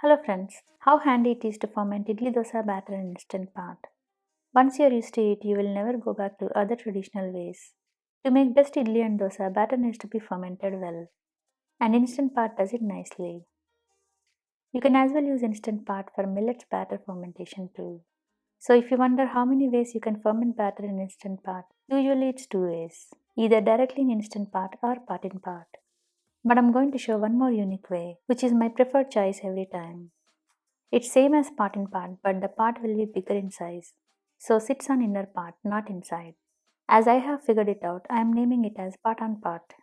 Hello friends, how handy it is to ferment Idli Dosa batter in instant pot. Once you're used to it, you will never go back to other traditional ways. To make best Idli and Dosa, batter needs to be fermented well, and instant pot does it nicely. You can as well use instant pot for millets batter fermentation too. So if you wonder how many ways you can ferment batter in instant pot, usually it's two ways, either directly in instant pot or pot in pot. But I'm going to show one more unique way, which is my preferred choice every time. It's same as part in part, but the part will be bigger in size. So sits on inner part, not inside. As I have figured it out, I am naming it as part on part.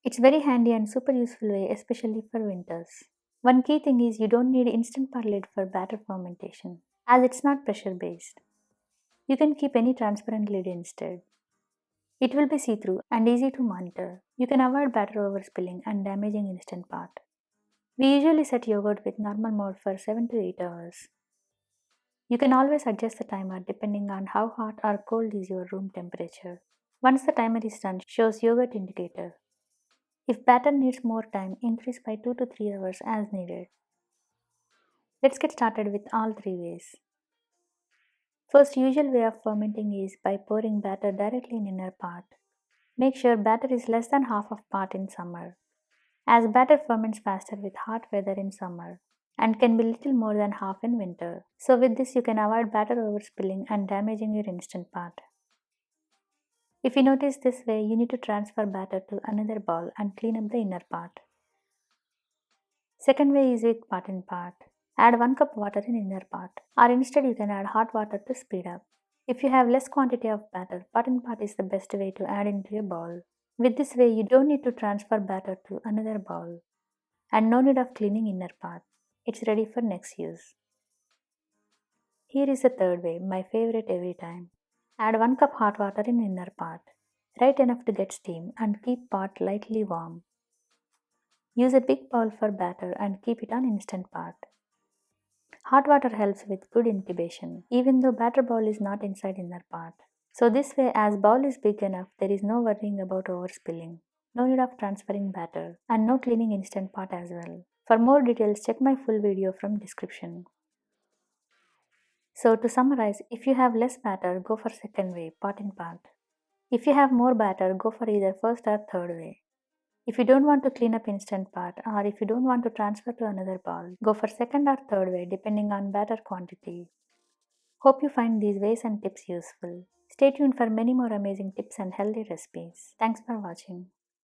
It's very handy and super useful way, especially for winters. One key thing is you don't need instant pot lid for batter fermentation, as it's not pressure based. You can keep any transparent lid instead. It will be see-through and easy to monitor. You can avoid batter overspilling and damaging instant pot. We usually set yogurt with normal mode for 7 to 8 hours. You can always adjust the timer depending on how hot or cold is your room temperature. Once the timer is done, shows yogurt indicator. If batter needs more time, increase by 2 to 3 hours as needed. Let's get started with all three ways. First usual way of fermenting is by pouring batter directly in inner pot. Make sure batter is less than half of pot in summer, as batter ferments faster with hot weather in summer and can be little more than half in winter. So with this you can avoid batter overspilling and damaging your instant pot. If you notice this way, you need to transfer batter to another bowl and clean up the inner pot. Second way is with pot in pot. Add 1 cup water in inner pot, or instead you can add hot water to speed up. If you have less quantity of batter, pot in pot is the best way to add into a bowl. With this way you don't need to transfer batter to another bowl and no need of cleaning inner pot. It's ready for next use. Here is the third way, my favorite every time. Add 1 cup hot water in inner pot, right enough to get steam and keep pot lightly warm. Use a big bowl for batter and keep it on instant pot. Hot water helps with good incubation, even though batter bowl is not inside inner pot. So this way, as bowl is big enough, there is no worrying about overspilling. No need of transferring batter and no cleaning instant pot as well. For more details, check my full video from description. So to summarize, if you have less batter, go for second way, pot in pot. If you have more batter, go for either first or third way. If you don't want to clean up instant pot or if you don't want to transfer to another bowl, go for second or third way depending on batter quantity. Hope you find these ways and tips useful. Stay tuned for many more amazing tips and healthy recipes. Thanks for watching.